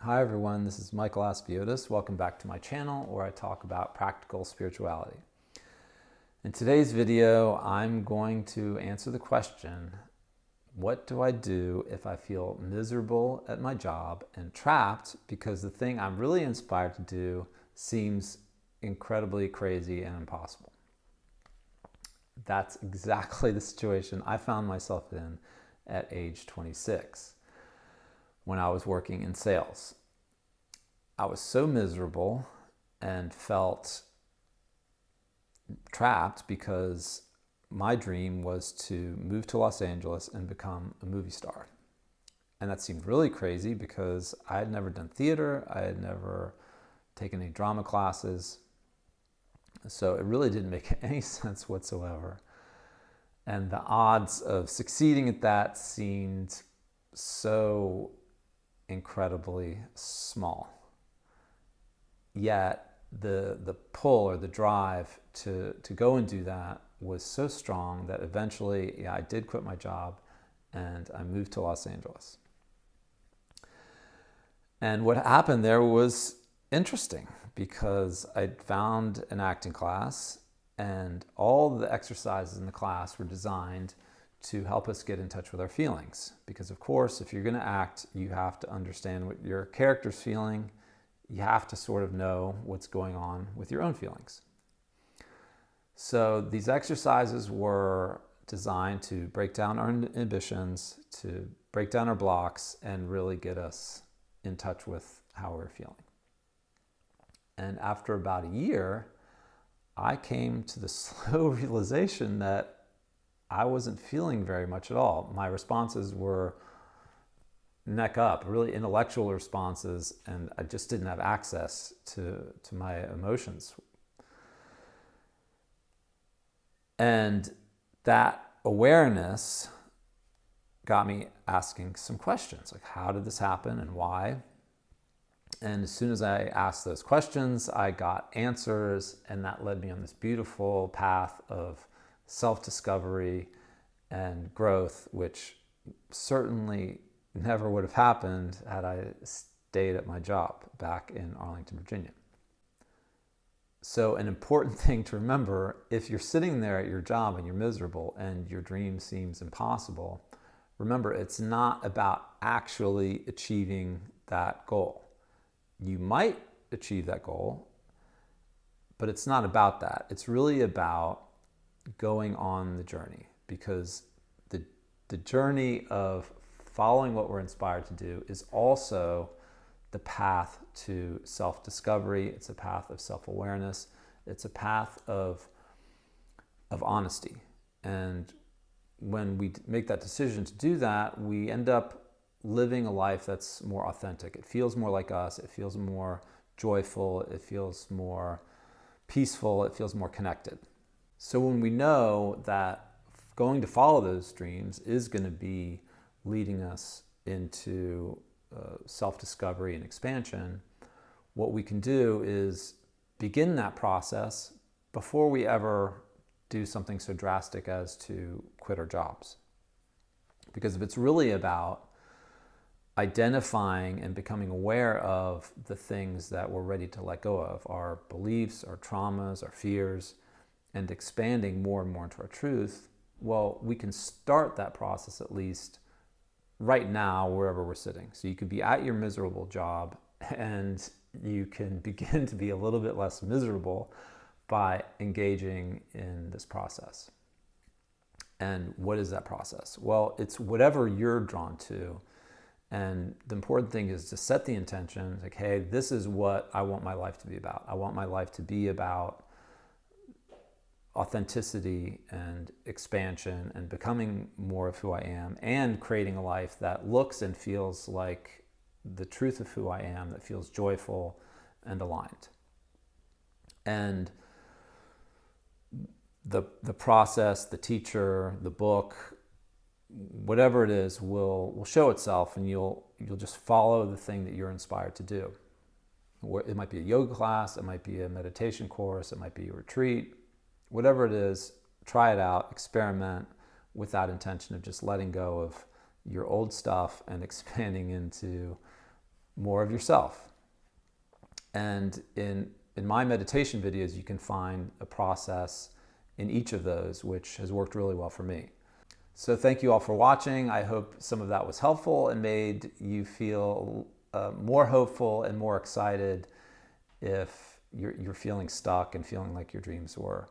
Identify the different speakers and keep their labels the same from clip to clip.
Speaker 1: Hi everyone, this is Michael Aspiotis. Welcome back to my channel where I talk about practical spirituality. In today's video, I'm going to answer the question, what do I do if I feel miserable at my job and trapped because the thing I'm really inspired to do seems incredibly crazy and impossible? That's exactly the situation I found myself in at age 26 when I was working in sales. I was so miserable and felt trapped because my dream was to move to Los Angeles and become a movie star. And that seemed really crazy because I had never done theater, I had never taken any drama classes, so it really didn't make any sense whatsoever. And the odds of succeeding at that seemed so incredibly small. Yet the pull or the drive to go and do that was so strong that eventually, I did quit my job and I moved to Los Angeles. And what happened there was interesting because I'd found an acting class and all the exercises in the class were designed to help us get in touch with our feelings. Because of course, if you're going to act, you have to understand what your character's feeling. You have to sort of know what's going on with your own feelings. So these exercises were designed to break down our inhibitions, to break down our blocks, and really get us in touch with how we're feeling. And after about a year, I came to the slow realization that I wasn't feeling very much at all. My responses were neck up, really intellectual responses, and I just didn't have access to my emotions. And that awareness got me asking some questions, like how did this happen and why? And as soon as I asked those questions, I got answers, and that led me on this beautiful path of self-discovery and growth, which certainly never would have happened had I stayed at my job back in Arlington, Virginia. So an important thing to remember, if you're sitting there at your job and you're miserable and your dream seems impossible, remember it's not about actually achieving that goal. You might achieve that goal, but it's not about that. It's really about going on the journey, because the journey of following what we're inspired to do is also the path to self-discovery. It's a path of self-awareness. It's a path of honesty. And when we make that decision to do that, we end up living a life that's more authentic. It feels more like us. It feels more joyful. It feels more peaceful. It feels more connected. So when we know that going to follow those dreams is going to be leading us into self-discovery and expansion, what we can do is begin that process before we ever do something so drastic as to quit our jobs. Because if it's really about identifying and becoming aware of the things that we're ready to let go of, our beliefs, our traumas, our fears, and expanding more and more into our truth, well, we can start that process at least right now, wherever we're sitting. So you could be at your miserable job and you can begin to be a little bit less miserable by engaging in this process. And what is that process? Well, it's whatever you're drawn to. And the important thing is to set the intention, like, hey, this is what I want my life to be about. I want my life to be about authenticity and expansion and becoming more of who I am, and creating a life that looks and feels like the truth of who I am, that feels joyful and aligned. And the process, the teacher, the book, whatever it is will show itself, and you'll just follow the thing that you're inspired to do. It might be a yoga class, it might be a meditation course, it might be a retreat. Whatever it is, try it out, experiment with that intention of just letting go of your old stuff and expanding into more of yourself. And in my meditation videos, you can find a process in each of those, which has worked really well for me. So thank you all for watching. I hope some of that was helpful and made you feel more hopeful and more excited if you're feeling stuck and feeling like your dreams were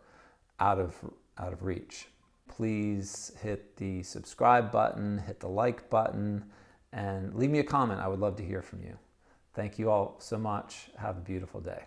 Speaker 1: out of reach. Please hit the subscribe button, hit the like button, and leave me a comment. I would love to hear from you. Thank you all so much. Have a beautiful day.